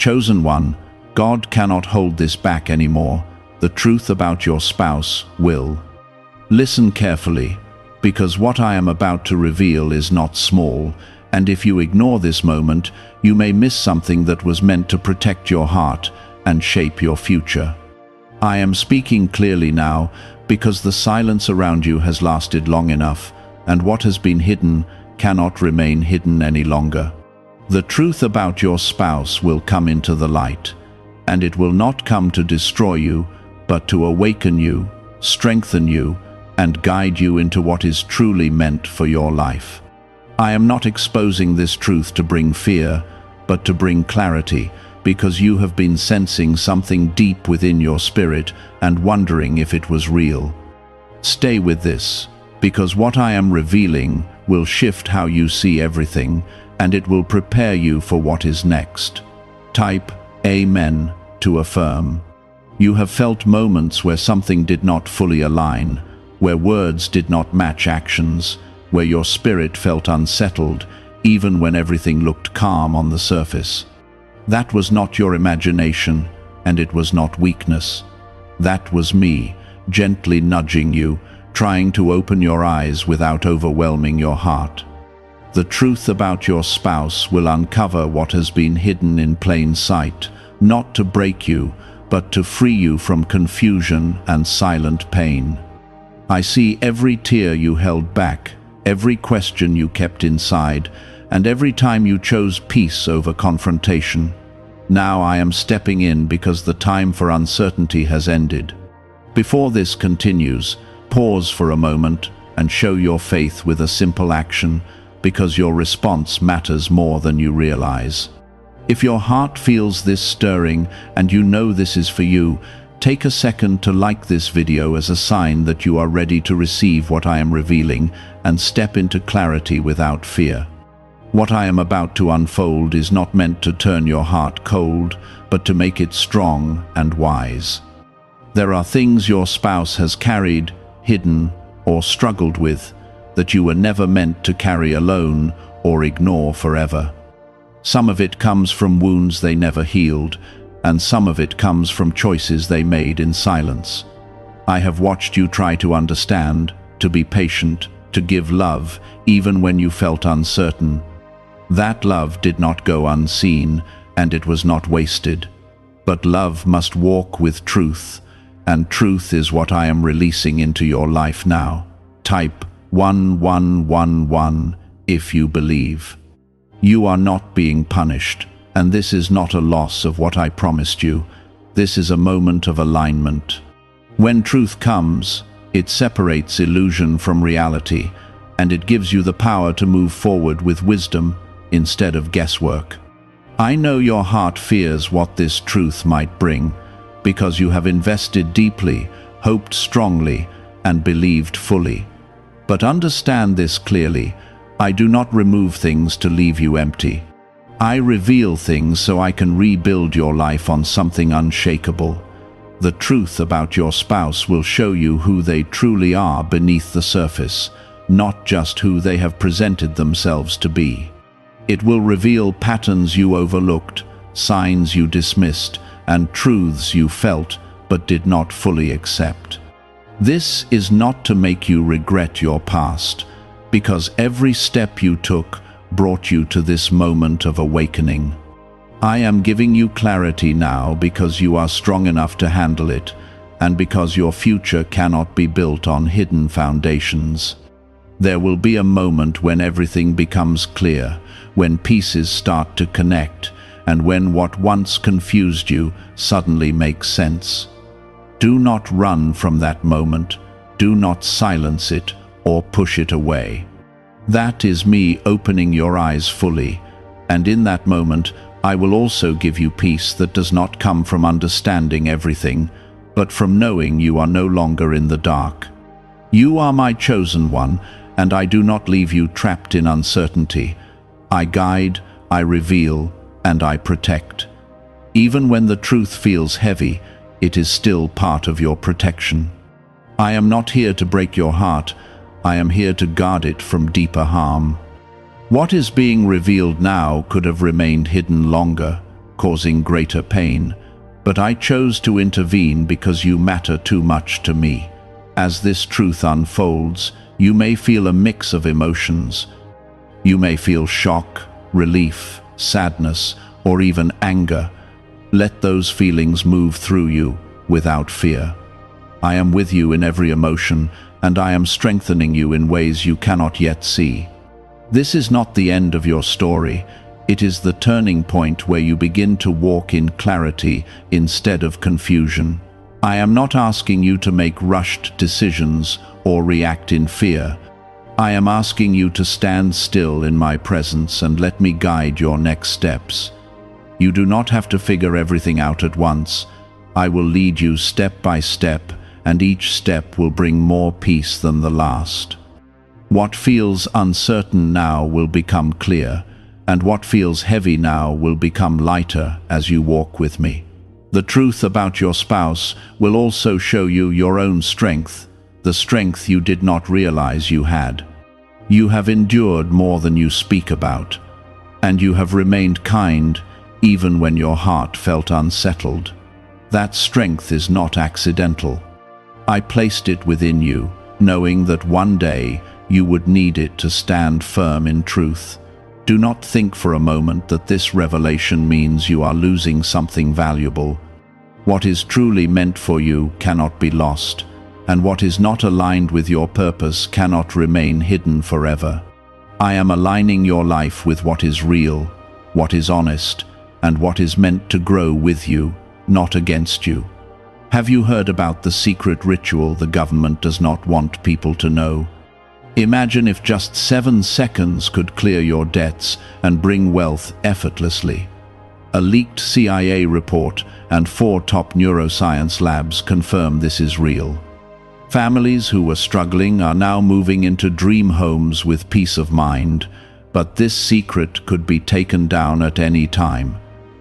Chosen one, God cannot hold this back anymore. The truth about your spouse will. Listen carefully, because what I am about to reveal is not small, and if you ignore this moment, you may miss something that was meant to protect your heart and shape your future. I am speaking clearly now, because the silence around you has lasted long enough, and what has been hidden cannot remain hidden any longer. The truth about your spouse will come into the light, and it will not come to destroy you, but to awaken you, strengthen you, and guide you into what is truly meant for your life. I am not exposing this truth to bring fear, but to bring clarity, because you have been sensing something deep within your spirit and wondering if it was real. Stay with this, because what I am revealing will shift how you see everything, and it will prepare you for what is next. Type Amen to affirm. You have felt moments where something did not fully align, where words did not match actions, where your spirit felt unsettled, even when everything looked calm on the surface. That was not your imagination, and it was not weakness. That was me, gently nudging you, trying to open your eyes without overwhelming your heart. The truth about your spouse will uncover what has been hidden in plain sight, not to break you, but to free you from confusion and silent pain. I see every tear you held back, every question you kept inside, and every time you chose peace over confrontation. Now I am stepping in because the time for uncertainty has ended. Before this continues, pause for a moment and show your faith with a simple action, because your response matters more than you realize. If your heart feels this stirring and you know this is for you, take a second to like this video as a sign that you are ready to receive what I am revealing and step into clarity without fear. What I am about to unfold is not meant to turn your heart cold, but to make it strong and wise. There are things your spouse has carried, hidden, or struggled with that you were never meant to carry alone or ignore forever. Some of it comes from wounds they never healed, and some of it comes from choices they made in silence. I have watched you try to understand, to be patient, to give love, even when you felt uncertain. That love did not go unseen, and it was not wasted. But love must walk with truth, and truth is what I am releasing into your life now. Type 1111 if you believe. You are not being punished, and this is not a loss of what I promised you. This is a moment of alignment. When truth comes, it separates illusion from reality, and it gives you the power to move forward with wisdom instead of guesswork. I know your heart fears what this truth might bring, because you have invested deeply, hoped strongly, and believed fully. But understand this clearly: I do not remove things to leave you empty. I reveal things so I can rebuild your life on something unshakable. The truth about your spouse will show you who they truly are beneath the surface, not just who they have presented themselves to be. It will reveal patterns you overlooked, signs you dismissed, and truths you felt but did not fully accept. This is not to make you regret your past, because every step you took brought you to this moment of awakening. I am giving you clarity now because you are strong enough to handle it, and because your future cannot be built on hidden foundations. There will be a moment when everything becomes clear, when pieces start to connect, and when what once confused you suddenly makes sense. Do not run from that moment. Do not silence it or push it away. That is me opening your eyes fully, and in that moment I will also give you peace that does not come from understanding everything, but from knowing you are no longer in the dark. You are my chosen one, and I do not leave you trapped in uncertainty. I guide, I reveal, and I protect. Even when the truth feels heavy, it is still part of your protection. I am not here to break your heart. I am here to guard it from deeper harm. What is being revealed now could have remained hidden longer, causing greater pain. But I chose to intervene because you matter too much to me. As this truth unfolds, you may feel a mix of emotions. You may feel shock, relief, sadness, or even anger. Let those feelings move through you without fear. I am with you in every emotion, and I am strengthening you in ways you cannot yet see. This is not the end of your story. It is the turning point where you begin to walk in clarity instead of confusion. I am not asking you to make rushed decisions or react in fear. I am asking you to stand still in my presence and let me guide your next steps. You do not have to figure everything out at once. I will lead you step by step, and each step will bring more peace than the last. What feels uncertain now will become clear, and what feels heavy now will become lighter as you walk with me. The truth about your spouse will also show you your own strength, the strength you did not realize you had. You have endured more than you speak about, and you have remained kind even when your heart felt unsettled. That strength is not accidental. I placed it within you, knowing that one day you would need it to stand firm in truth. Do not think for a moment that this revelation means you are losing something valuable. What is truly meant for you cannot be lost, and what is not aligned with your purpose cannot remain hidden forever. I am aligning your life with what is real, what is honest, and what is meant to grow with you, not against you. Have you heard about the secret ritual the government does not want people to know? Imagine if just 7 seconds could clear your debts and bring wealth effortlessly. A leaked CIA report and 4 top neuroscience labs confirm this is real. Families who were struggling are now moving into dream homes with peace of mind, but this secret could be taken down at any time.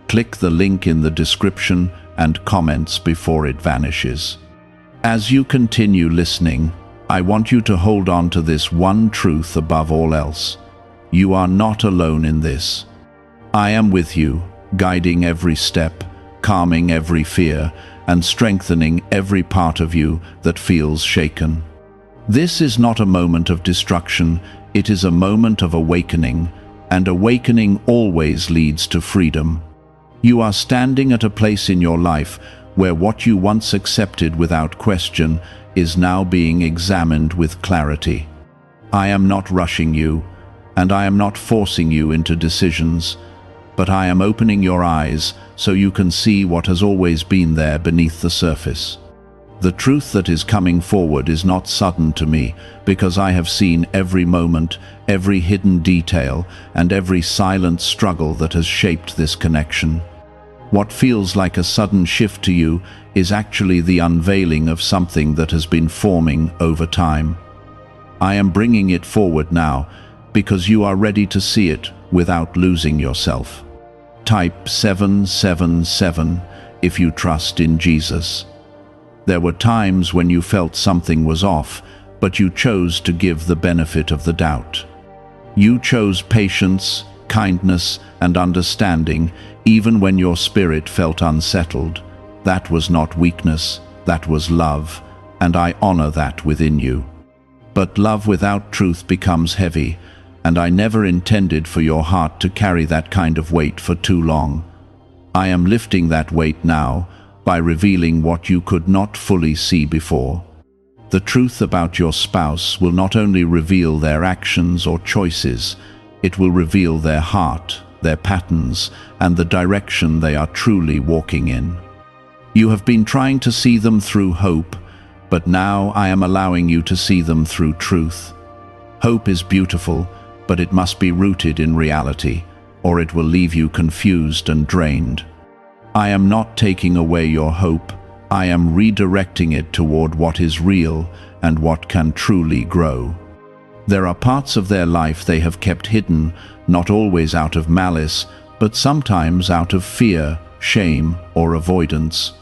Click the link in the description and comments before it vanishes. As you continue listening, I want you to hold on to this one truth above all else. You are not alone in this. I am with you, guiding every step, calming every fear, and strengthening every part of you that feels shaken. This is not a moment of destruction, it is a moment of awakening, and awakening always leads to freedom. You are standing at a place in your life where what you once accepted without question is now being examined with clarity. I am not rushing you, and I am not forcing you into decisions, but I am opening your eyes so you can see what has always been there beneath the surface. The truth that is coming forward is not sudden to me, because I have seen every moment, every hidden detail, and every silent struggle that has shaped this connection. What feels like a sudden shift to you is actually the unveiling of something that has been forming over time. I am bringing it forward now because you are ready to see it without losing yourself. Type 777 if you trust in Jesus. There were times when you felt something was off, but you chose to give the benefit of the doubt. You chose patience, kindness, and understanding, even when your spirit felt unsettled. That was not weakness, that was love, and I honor that within you. But love without truth becomes heavy, and I never intended for your heart to carry that kind of weight for too long. I am lifting that weight now by revealing what you could not fully see before. The truth about your spouse will not only reveal their actions or choices, it will reveal their heart, their patterns, and the direction they are truly walking in. You have been trying to see them through hope, but now I am allowing you to see them through truth. Hope is beautiful, but it must be rooted in reality, or it will leave you confused and drained. I am not taking away your hope, I am redirecting it toward what is real and what can truly grow. There are parts of their life they have kept hidden, not always out of malice, but sometimes out of fear, shame, or avoidance.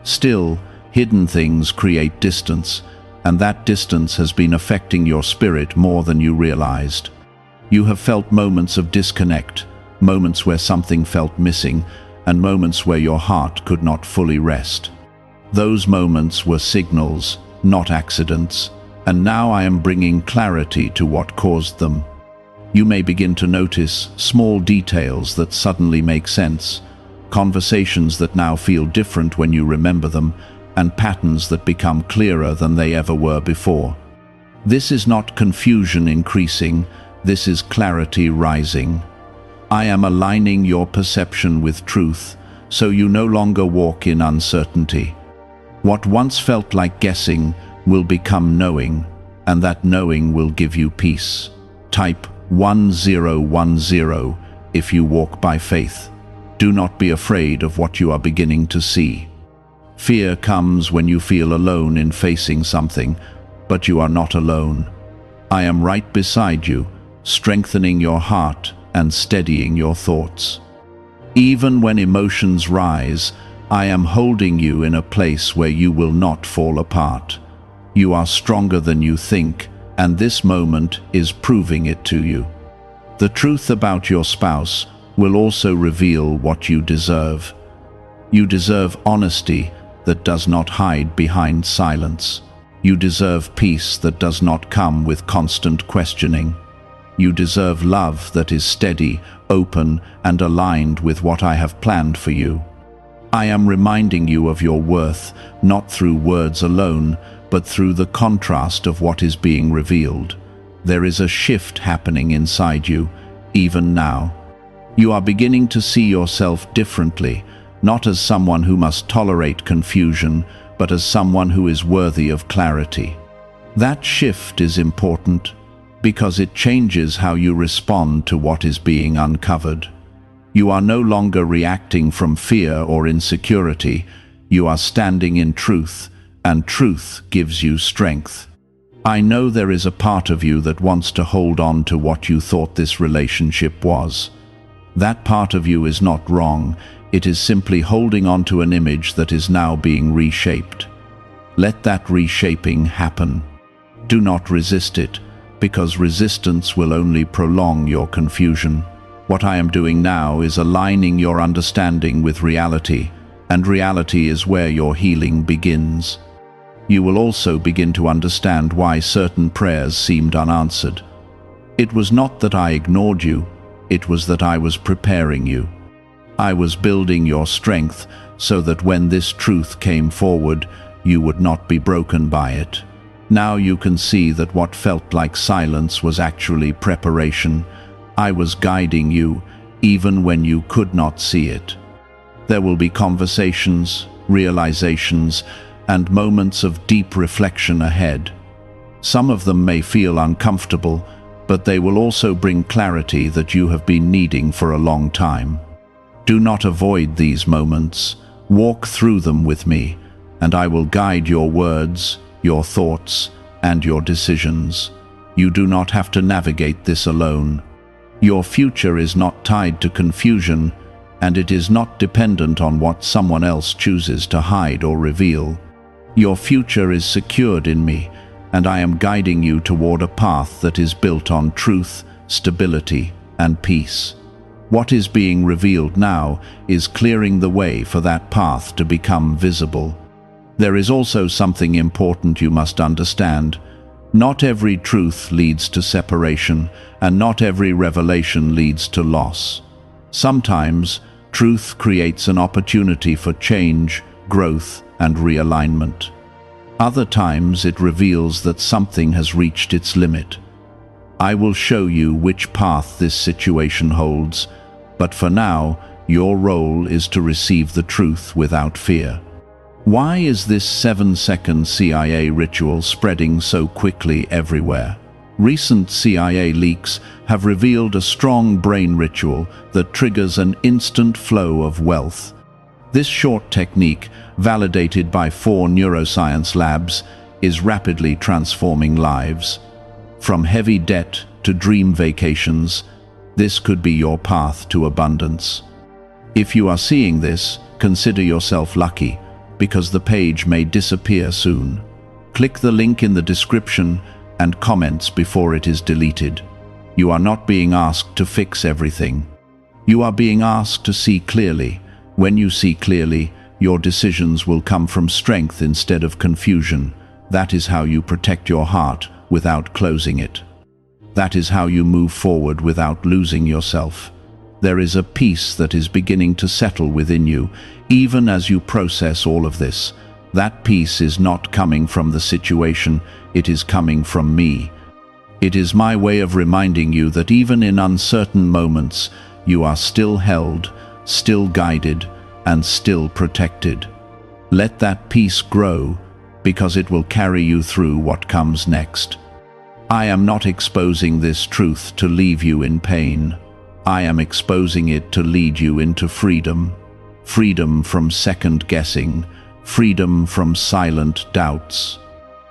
Still, hidden things create distance, and that distance has been affecting your spirit more than you realized. You have felt moments of disconnect, moments where something felt missing, and moments where your heart could not fully rest. Those moments were signals, not accidents, and now I am bringing clarity to what caused them. You may begin to notice small details that suddenly make sense, conversations that now feel different when you remember them, and patterns that become clearer than they ever were before. This is not confusion increasing, this is clarity rising. I am aligning your perception with truth, so you no longer walk in uncertainty. What once felt like guessing will become knowing, and that knowing will give you peace. Type 1010 if you walk by faith. Do not be afraid of what you are beginning to see. Fear comes when you feel alone in facing something, but you are not alone. I am right beside you, strengthening your heart and steadying your thoughts. Even when emotions rise, I am holding you in a place where you will not fall apart. You are stronger than you think, and this moment is proving it to you. The truth about your spouse will also reveal what you deserve. You deserve honesty that does not hide behind silence. You deserve peace that does not come with constant questioning. You deserve love that is steady, open, and aligned with what I have planned for you. I am reminding you of your worth, not through words alone, but through the contrast of what is being revealed. There is a shift happening inside you, even now. You are beginning to see yourself differently, not as someone who must tolerate confusion, but as someone who is worthy of clarity. That shift is important because it changes how you respond to what is being uncovered. You are no longer reacting from fear or insecurity. You are standing in truth, and truth gives you strength. I know there is a part of you that wants to hold on to what you thought this relationship was. That part of you is not wrong. It is simply holding on to an image that is now being reshaped. Let that reshaping happen. Do not resist it, because resistance will only prolong your confusion. What I am doing now is aligning your understanding with reality, and reality is where your healing begins. You will also begin to understand why certain prayers seemed unanswered. It was not that I ignored you, it was that I was preparing you. I was building your strength so that when this truth came forward, you would not be broken by it. Now you can see that what felt like silence was actually preparation. I was guiding you, even when you could not see it. There will be conversations, realizations, and moments of deep reflection ahead. Some of them may feel uncomfortable, but they will also bring clarity that you have been needing for a long time. Do not avoid these moments. Walk through them with me, and I will guide your words, your thoughts, and your decisions. You do not have to navigate this alone. Your future is not tied to confusion, and it is not dependent on what someone else chooses to hide or reveal. Your future is secured in me, and I am guiding you toward a path that is built on truth, stability, and peace. What is being revealed now is clearing the way for that path to become visible. There is also something important you must understand. Not every truth leads to separation, and not every revelation leads to loss. Sometimes, truth creates an opportunity for change, growth, and realignment. Other times, it reveals that something has reached its limit. I will show you which path this situation holds, but for now, your role is to receive the truth without fear. Why is this 7-second CIA ritual spreading so quickly everywhere? Recent CIA leaks have revealed a strong brain ritual that triggers an instant flow of wealth. This short technique, validated by 4 neuroscience labs, is rapidly transforming lives. From heavy debt to dream vacations, this could be your path to abundance. If you are seeing this, consider yourself lucky, because the page may disappear soon. Click the link in the description and comments before it is deleted. You are not being asked to fix everything. You are being asked to see clearly, When you see clearly, your decisions will come from strength instead of confusion. That is how you protect your heart without closing it. That is how you move forward without losing yourself. There is a peace that is beginning to settle within you, even as you process all of this. That peace is not coming from the situation, it is coming from me. It is my way of reminding you that even in uncertain moments, you are still held, still guided, and still protected. Let that peace grow, because it will carry you through what comes next. I am not exposing this truth to leave you in pain. I am exposing it to lead you into freedom. Freedom from second-guessing, freedom from silent doubts,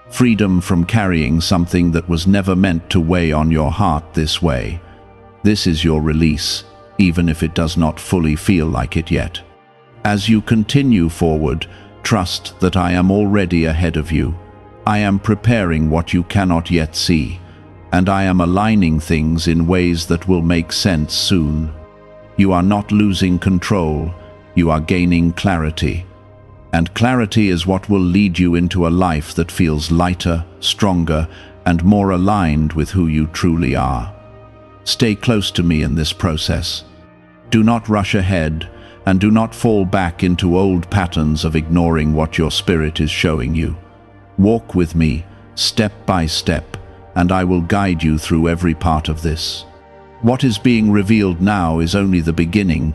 freedom from carrying something that was never meant to weigh on your heart this way. This is your release, even if it does not fully feel like it yet. As you continue forward, trust that I am already ahead of you. I am preparing what you cannot yet see, and I am aligning things in ways that will make sense soon. You are not losing control, you are gaining clarity. And clarity is what will lead you into a life that feels lighter, stronger, and more aligned with who you truly are. Stay close to me in this process. Do not rush ahead, and do not fall back into old patterns of ignoring what your spirit is showing you. Walk with me, step by step, and I will guide you through every part of this. What is being revealed now is only the beginning,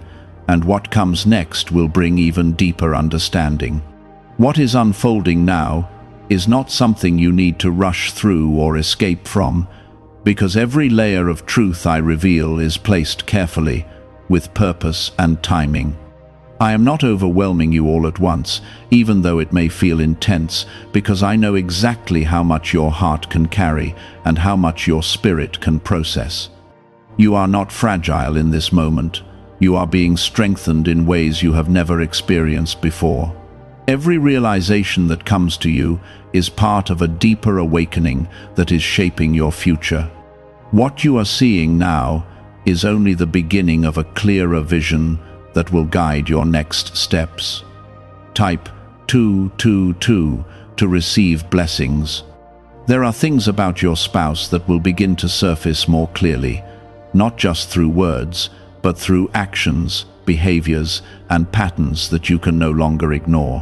and what comes next will bring even deeper understanding. What is unfolding now is not something you need to rush through or escape from, because every layer of truth I reveal is placed carefully, with purpose and timing. I am not overwhelming you all at once, even though it may feel intense, because I know exactly how much your heart can carry and how much your spirit can process. You are not fragile in this moment. You are being strengthened in ways you have never experienced before. Every realization that comes to you is part of a deeper awakening that is shaping your future. What you are seeing now is only the beginning of a clearer vision that will guide your next steps. Type 222 to receive blessings. There are things about your spouse that will begin to surface more clearly, not just through words, but through actions, behaviors, and patterns that you can no longer ignore.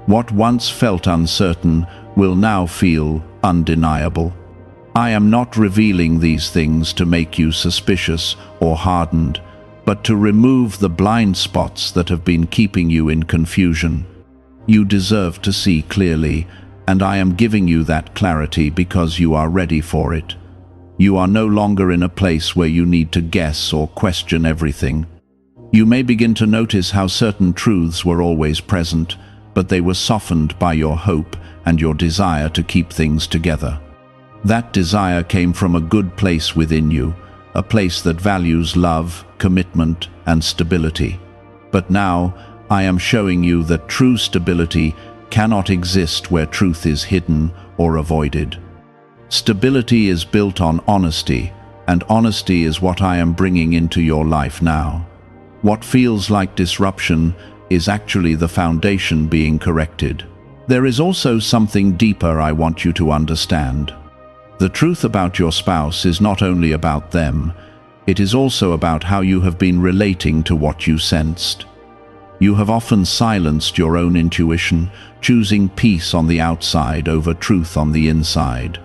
What once felt uncertain will now feel undeniable. I am not revealing these things to make you suspicious or hardened, but to remove the blind spots that have been keeping you in confusion. You deserve to see clearly, and I am giving you that clarity because you are ready for it. You are no longer in a place where you need to guess or question everything. You may begin to notice how certain truths were always present, but they were softened by your hope and your desire to keep things together. That desire came from a good place within you, a place that values love, commitment, and stability. But now, I am showing you that true stability cannot exist where truth is hidden or avoided. Stability is built on honesty, and honesty is what I am bringing into your life now. What feels like disruption is actually the foundation being corrected. There is also something deeper I want you to understand. The truth about your spouse is not only about them, it is also about how you have been relating to what you sensed. You have often silenced your own intuition, choosing peace on the outside over truth on the inside.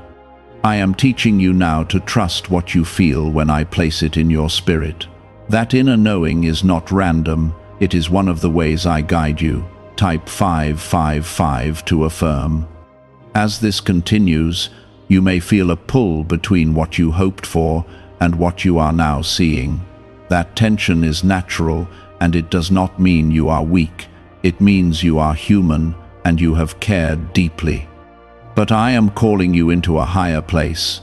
I am teaching you now to trust what you feel when I place it in your spirit. That inner knowing is not random, it is one of the ways I guide you. Type 555 to affirm. As this continues, you may feel a pull between what you hoped for and what you are now seeing. That tension is natural, and it does not mean you are weak. It means you are human and you have cared deeply. But I am calling you into a higher place,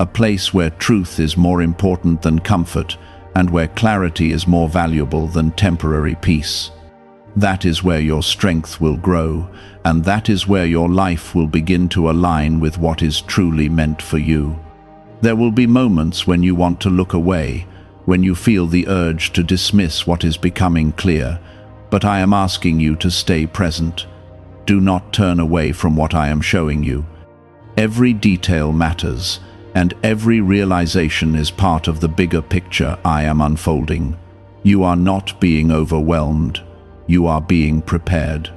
a place where truth is more important than comfort and where clarity is more valuable than temporary peace. That is where your strength will grow, and that is where your life will begin to align with what is truly meant for you. There will be moments when you want to look away, when you feel the urge to dismiss what is becoming clear, but I am asking you to stay present. Do not turn away from what I am showing you. Every detail matters, and every realization is part of the bigger picture I am unfolding. You are not being overwhelmed. You are being prepared.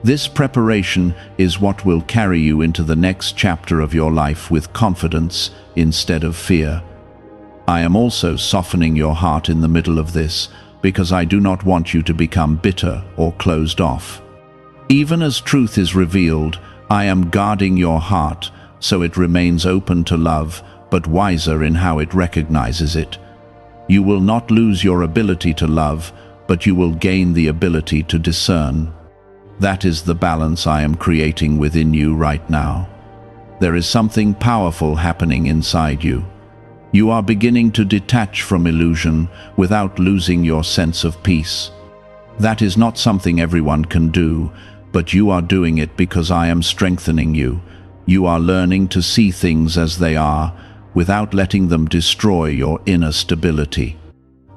This preparation is what will carry you into the next chapter of your life with confidence instead of fear. I am also softening your heart in the middle of this, because I do not want you to become bitter or closed off. Even as truth is revealed, I am guarding your heart so it remains open to love, but wiser in how it recognizes it. You will not lose your ability to love, but you will gain the ability to discern. That is the balance I am creating within you right now. There is something powerful happening inside you. You are beginning to detach from illusion without losing your sense of peace. That is not something everyone can do, but you are doing it because I am strengthening you. You are learning to see things as they are, without letting them destroy your inner stability.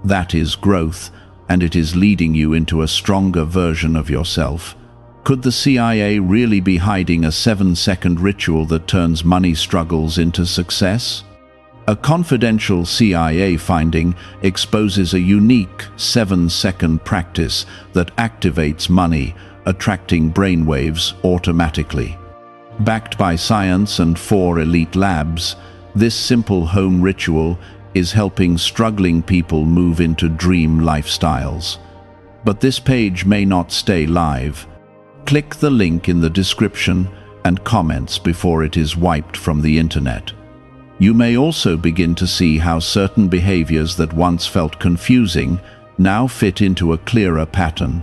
That is growth, and it is leading you into a stronger version of yourself. Could the CIA really be hiding a 7-second ritual that turns money struggles into success? A confidential CIA finding exposes a unique 7-second practice that activates money, attracting brainwaves automatically. Backed by science and 4 elite labs, this simple home ritual is helping struggling people move into dream lifestyles. But this page may not stay live. Click the link in the description and comments before it is wiped from the internet. You may also begin to see how certain behaviors that once felt confusing now fit into a clearer pattern.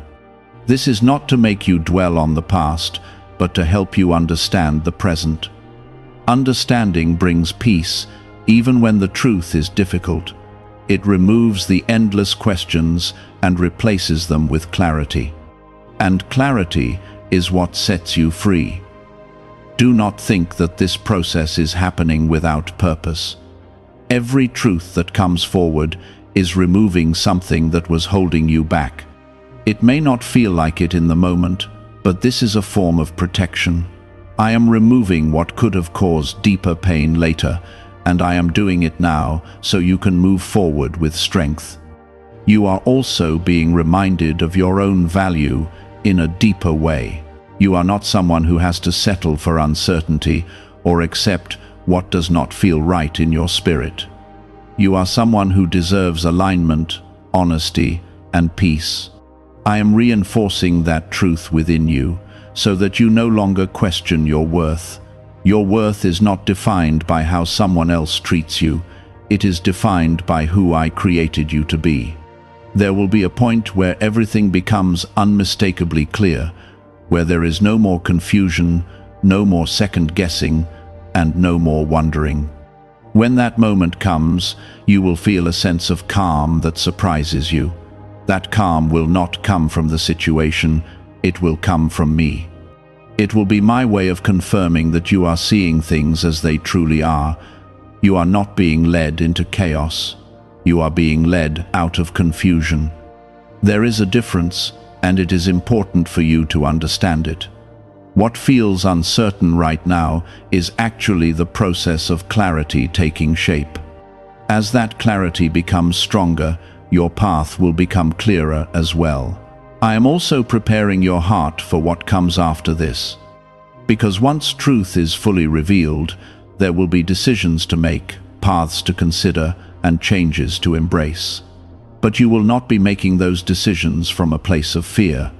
This is not to make you dwell on the past, but to help you understand the present. Understanding brings peace, even when the truth is difficult. It removes the endless questions and replaces them with clarity. And clarity is what sets you free. Do not think that this process is happening without purpose. Every truth that comes forward is removing something that was holding you back. It may not feel like it in the moment, but this is a form of protection. I am removing what could have caused deeper pain later, and I am doing it now so you can move forward with strength. You are also being reminded of your own value in a deeper way. You are not someone who has to settle for uncertainty or accept what does not feel right in your spirit. You are someone who deserves alignment, honesty, and peace. I am reinforcing that truth within you so that you no longer question your worth. Your worth is not defined by how someone else treats you. It is defined by who I created you to be. There will be a point where everything becomes unmistakably clear, where there is no more confusion, no more second-guessing, and no more wondering. When that moment comes, you will feel a sense of calm that surprises you. That calm will not come from the situation, it will come from me. It will be my way of confirming that you are seeing things as they truly are. You are not being led into chaos. You are being led out of confusion. There is a difference, and it is important for you to understand it. What feels uncertain right now is actually the process of clarity taking shape. As that clarity becomes stronger, your path will become clearer as well. I am also preparing your heart for what comes after this. Because once truth is fully revealed, there will be decisions to make, paths to consider, and changes to embrace. But you will not be making those decisions from a place of fear.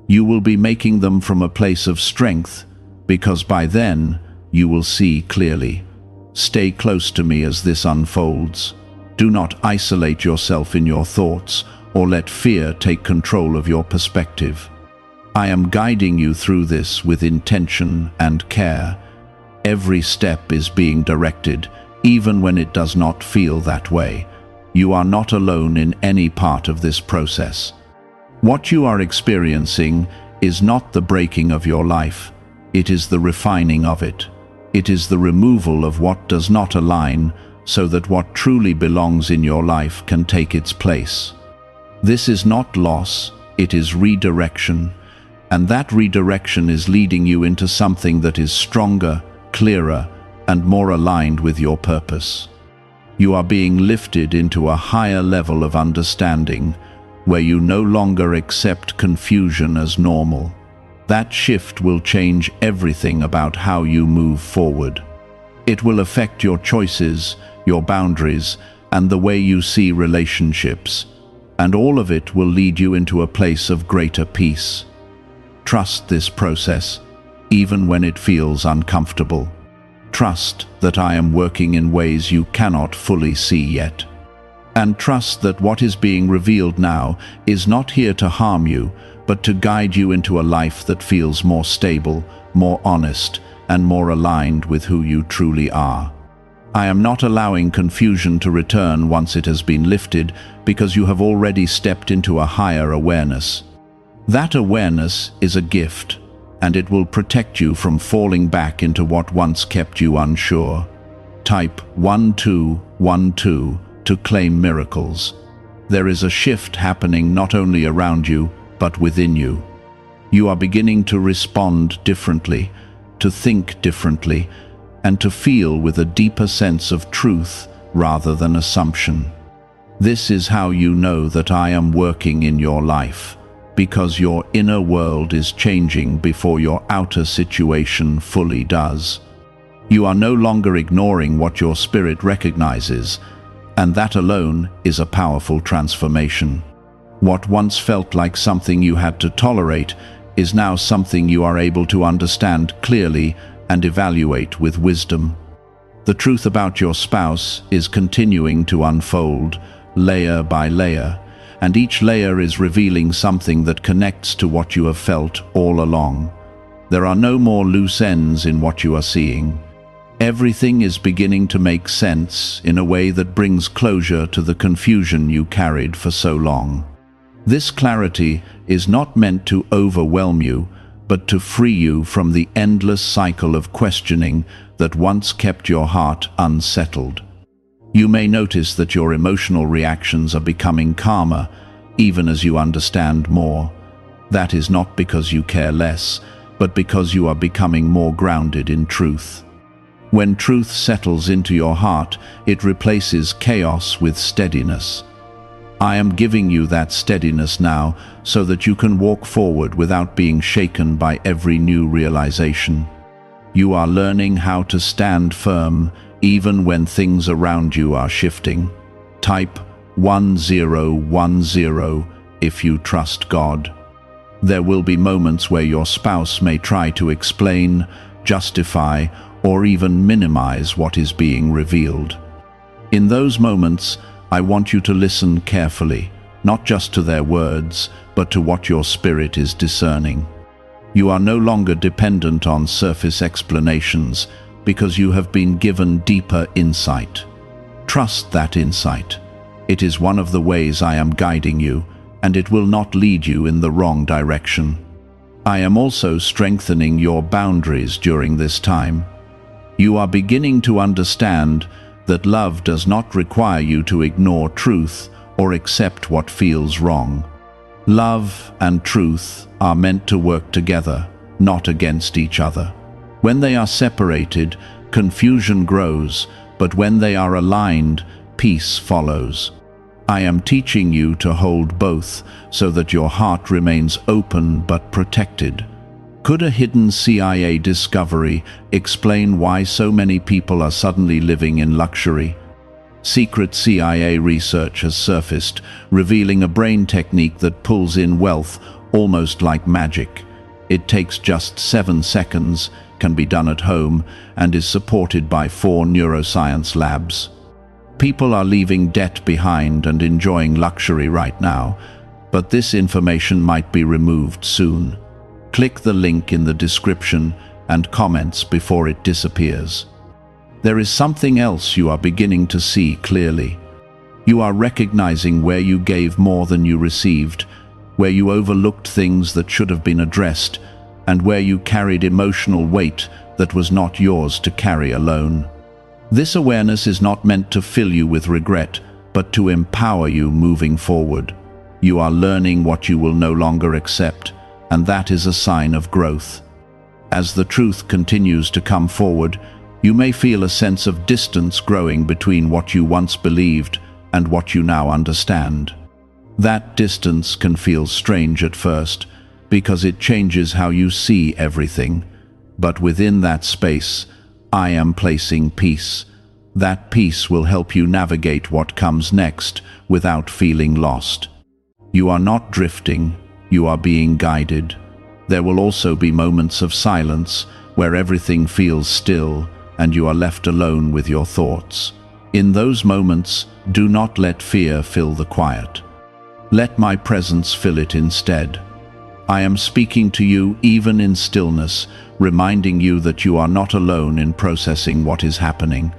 You will be making them from a place of strength, because by then you will see clearly. Stay close to me as this unfolds. Do not isolate yourself in your thoughts or let fear take control of your perspective. I am guiding you through this with intention and care. Every step is being directed, even when it does not feel that way. You are not alone in any part of this process. What you are experiencing is not the breaking of your life. It is the refining of it. It is the removal of what does not align, so that what truly belongs in your life can take its place. This is not loss, it is redirection. And that redirection is leading you into something that is stronger, clearer, and more aligned with your purpose. You are being lifted into a higher level of understanding, where you no longer accept confusion as normal. That shift will change everything about how you move forward. It will affect your choices, your boundaries, and the way you see relationships. And all of it will lead you into a place of greater peace. Trust this process, even when it feels uncomfortable. Trust that I am working in ways you cannot fully see yet. And trust that what is being revealed now is not here to harm you, but to guide you into a life that feels more stable, more honest, and more aligned with who you truly are. I am not allowing confusion to return once it has been lifted, because you have already stepped into a higher awareness. That awareness is a gift, and it will protect you from falling back into what once kept you unsure. Type 1212 to claim miracles. There is a shift happening not only around you, but within you. You are beginning to respond differently, to think differently, and to feel with a deeper sense of truth rather than assumption. This is how you know that I am working in your life, because your inner world is changing before your outer situation fully does. You are no longer ignoring what your spirit recognizes, and that alone is a powerful transformation. What once felt like something you had to tolerate is now something you are able to understand clearly and evaluate with wisdom. The truth about your spouse is continuing to unfold, layer by layer, and each layer is revealing something that connects to what you have felt all along. There are no more loose ends in what you are seeing. Everything is beginning to make sense in a way that brings closure to the confusion you carried for so long. This clarity is not meant to overwhelm you, but to free you from the endless cycle of questioning that once kept your heart unsettled. You may notice that your emotional reactions are becoming calmer, even as you understand more. That is not because you care less, but because you are becoming more grounded in truth. When truth settles into your heart, it replaces chaos with steadiness. I am giving you that steadiness now so that you can walk forward without being shaken by every new realization. You are learning how to stand firm even when things around you are shifting. Type 1010 if you trust God. There will be moments where your spouse may try to explain, justify, or even minimize what is being revealed. In those moments, I want you to listen carefully, not just to their words, but to what your spirit is discerning. You are no longer dependent on surface explanations because you have been given deeper insight. Trust that insight. It is one of the ways I am guiding you, and it will not lead you in the wrong direction. I am also strengthening your boundaries during this time. You are beginning to understand that love does not require you to ignore truth or accept what feels wrong. Love and truth are meant to work together, not against each other. When they are separated, confusion grows, but when they are aligned, peace follows. I am teaching you to hold both so that your heart remains open but protected. Could a hidden CIA discovery explain why so many people are suddenly living in luxury? Secret CIA research has surfaced, revealing a brain technique that pulls in wealth almost like magic. It takes just 7 seconds, can be done at home, and is supported by 4 neuroscience labs. People are leaving debt behind and enjoying luxury right now, but this information might be removed soon. Click the link in the description and comments before it disappears. There is something else you are beginning to see clearly. You are recognizing where you gave more than you received, where you overlooked things that should have been addressed, and where you carried emotional weight that was not yours to carry alone. This awareness is not meant to fill you with regret, but to empower you moving forward. You are learning what you will no longer accept, and that is a sign of growth. As the truth continues to come forward, you may feel a sense of distance growing between what you once believed and what you now understand. That distance can feel strange at first, because it changes how you see everything. But within that space, I am placing peace. That peace will help you navigate what comes next without feeling lost. You are not drifting, you are being guided. There will also be moments of silence where everything feels still and you are left alone with your thoughts. In those moments, do not let fear fill the quiet. Let my presence fill it instead. I am speaking to you even in stillness, reminding you that you are not alone in processing what is happening.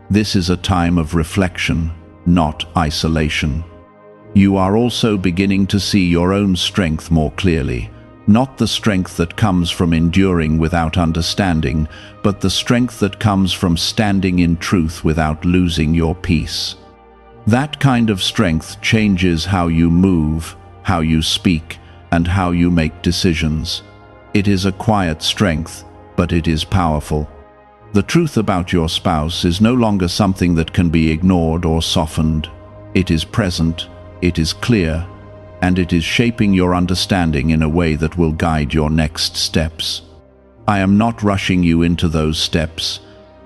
This is a time of reflection, not isolation. You are also beginning to see your own strength more clearly, not the strength that comes from enduring without understanding, but the strength that comes from standing in truth without losing your peace. That kind of strength changes how you move, how you speak, and how you make decisions. It is a quiet strength, but it is powerful. The truth about your spouse is no longer something that can be ignored or softened. It is present, it is clear, and it is shaping your understanding in a way that will guide your next steps. I am not rushing you into those steps,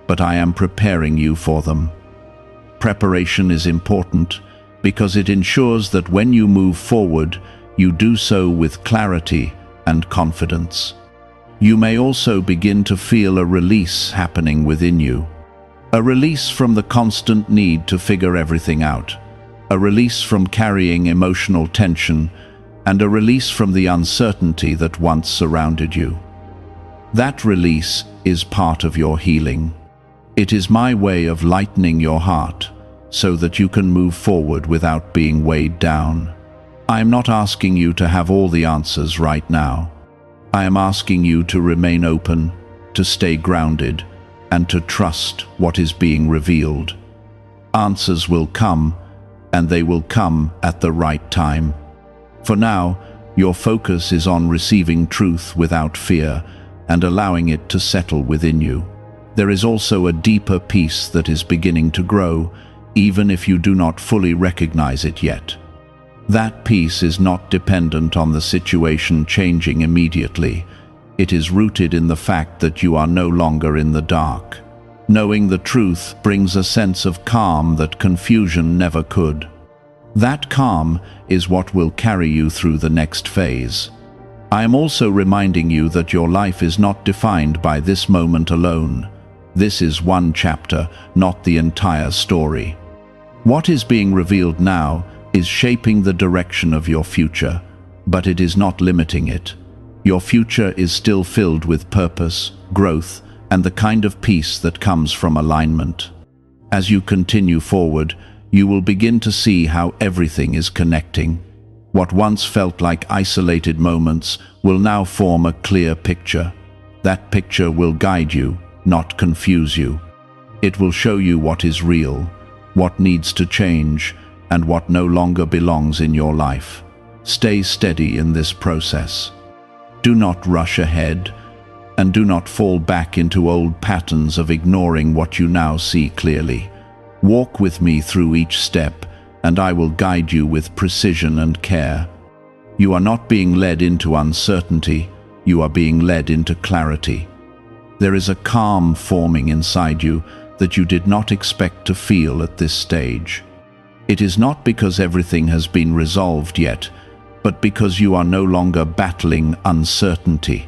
but I am preparing you for them. Preparation is important because it ensures that when you move forward, you do so with clarity and confidence. You may also begin to feel a release happening within you. A release from the constant need to figure everything out. A release from carrying emotional tension, and a release from the uncertainty that once surrounded you. That release is part of your healing. It is my way of lightening your heart so that you can move forward without being weighed down. I am not asking you to have all the answers right now. I am asking you to remain open, to stay grounded, and to trust what is being revealed. Answers will come, and they will come at the right time. For now, your focus is on receiving truth without fear and allowing it to settle within you. There is also a deeper peace that is beginning to grow, even if you do not fully recognize it yet. That peace is not dependent on the situation changing immediately. It is rooted in the fact that you are no longer in the dark. Knowing the truth brings a sense of calm that confusion never could. That calm is what will carry you through the next phase. I am also reminding you that your life is not defined by this moment alone. This is one chapter, not the entire story. What is being revealed now is shaping the direction of your future, but it is not limiting it. Your future is still filled with purpose, growth, and the kind of peace that comes from alignment. As you continue forward, you will begin to see how everything is connecting. What once felt like isolated moments will now form a clear picture. That picture will guide you, not confuse you. It will show you what is real, what needs to change, and what no longer belongs in your life. Stay steady in this process. Do not rush ahead, and do not fall back into old patterns of ignoring what you now see clearly. Walk with me through each step, and I will guide you with precision and care. You are not being led into uncertainty, you are being led into clarity. There is a calm forming inside you that you did not expect to feel at this stage. It is not because everything has been resolved yet, but because you are no longer battling uncertainty.